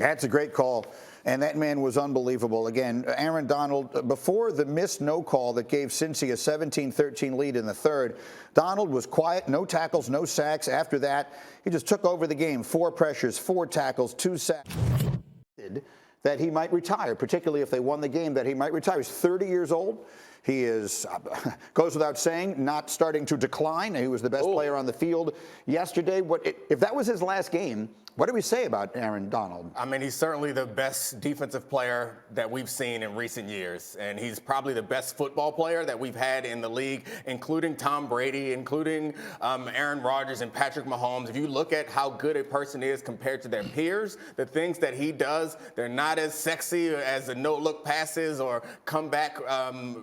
That's a great call. And that man was unbelievable. Again, Aaron Donald, before the missed no call that gave Cincy a 17-13 lead in the third, Donald was quiet, no tackles, no sacks. After that, he just took over the game. 4 pressures, 4 tackles, 2 sacks. That he might retire, particularly if they won the game, that he might retire. He's 30 years old. He is, goes without saying, not starting to decline. He was the best player on the field yesterday. If that was his last game, what do we say about Aaron Donald? I mean, he's certainly the best defensive player that we've seen in recent years. And he's probably the best football player that we've had in the league, including Tom Brady, including Aaron Rodgers and Patrick Mahomes. If you look at how good a person is compared to their peers, the things that he does, they're not as sexy as the no-look passes or comeback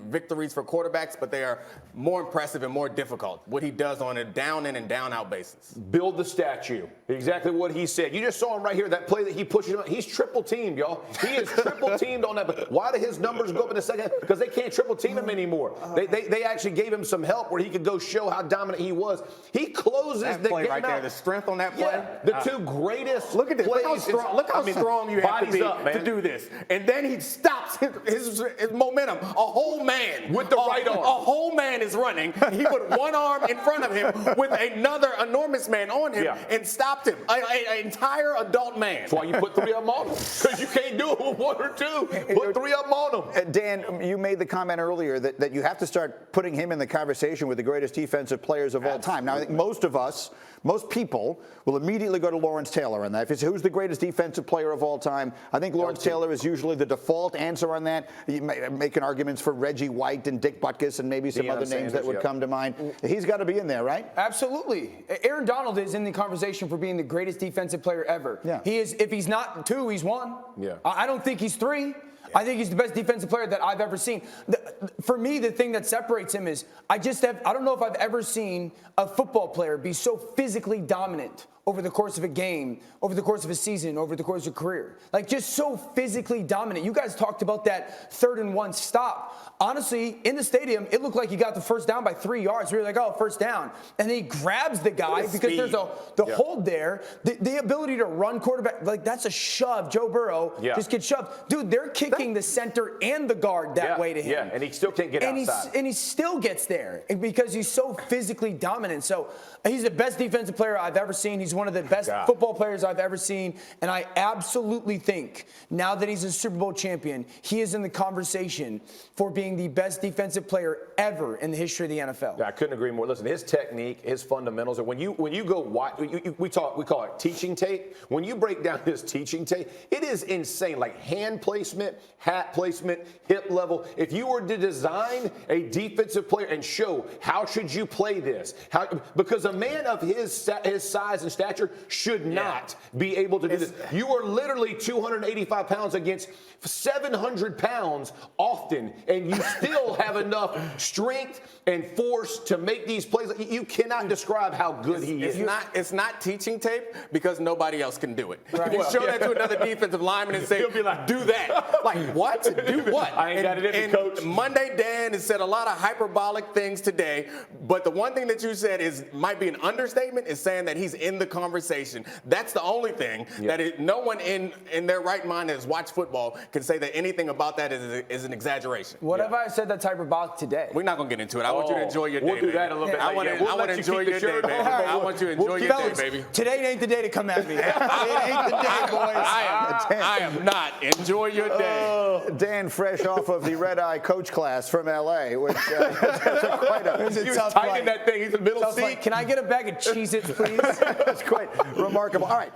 victories for quarterbacks, but they are more impressive and more difficult. What he does on a down-in and down-out basis. Build the statue. Exactly what he said. You just saw him right here, that play that he pushes him. He's triple teamed, y'all. He is triple teamed on that. But why did his numbers go up in the second? Because they can't triple team him anymore. They actually gave him some help where he could go show how dominant he was. He closes that the play game right out. there. The strength on that play. Yeah, the 2 greatest. Look at this. Look how strong you have to be to do this. And then he stops his momentum. A whole man with the right arm. A whole man is running. He put one arm in front of him with another enormous man on him and stopped him. An entire adult man. That's why you put 3 of them on him. Because you can't do it with 1 or 2. Put 3 of them on him. Dan, you made the comment earlier that you have to start putting him in the conversation with the greatest defensive players of all time. Now, I think most people will immediately go to Lawrence Taylor on that. If it's who's the greatest defensive player of all time, I think Lawrence Taylor is usually the default answer on that. You making arguments for Reggie White and Dick Butkus and maybe some other names that would come to mind. He's got to be in there, right? Absolutely. Aaron Donald is in the conversation for being the greatest defensive player ever. Yeah. He is. If he's not 2, he's 1. Yeah. I don't think he's 3. I think he's the best defensive player that I've ever seen. For me, the thing that separates him is I don't know if I've ever seen a football player be so physically dominant over the course of a game, over the course of a season, over the course of a career. Like, just so physically dominant. You guys talked about that 3rd and 1 stop. Honestly, in the stadium, it looked like he got the first down by 3 yards. We were like, oh, first down. And then he grabs the guy because there's the hold there. The ability to run quarterback, like, that's a shove. Joe Burrow just gets shoved. Dude, they're kicking the center and the guard that way to him. Yeah, and he still can't get outside. And he still gets there because he's so physically dominant. So he's the best defensive player I've ever seen. He's one of the best football players I've ever seen. And I absolutely think now that he's a Super Bowl champion, he is in the conversation for being the best defensive player ever in the history of the NFL. Yeah, I couldn't agree more. Listen, his technique, his fundamentals, and when you go wide, we call it teaching tape. When you break down his teaching tape, it is insane. Like hand placement, hat placement, hip level. If you were to design a defensive player and show how should you play this, because a man of his size and stature should not be able to do this. You are literally 285 pounds against 700 pounds often, and you still have enough strength and force to make these plays. You cannot describe how good he is. It's not teaching tape because nobody else can do it. Right. You show that to another defensive lineman and say, He'll be like, do that. Like, what? Do what? I ain't got it in me, coach. Monday, Dan has said a lot of hyperbolic things today, but the one thing that you said might be an understatement is saying that he's in the conversation. That's the only thing that no one in their right mind that has watched football can say that anything about that is an exaggeration. What if I said that's hyperbolic today? We're not going to get into it. I want you to enjoy your day, We'll do that a little bit. I want to enjoy your day, baby. I want you to enjoy your day, baby. Today ain't the day to come at me. It ain't the day, boys. I am not. Enjoy your day. Dan, fresh off of the red-eye coach class from L.A., which quite a He was tight in that thing. He's in the middle seat. Can I get a bag of Cheez-Its, please? That's quite remarkable. All right.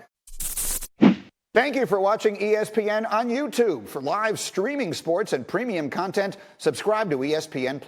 Thank you for watching ESPN on YouTube. For live streaming sports and premium content, subscribe to ESPN+.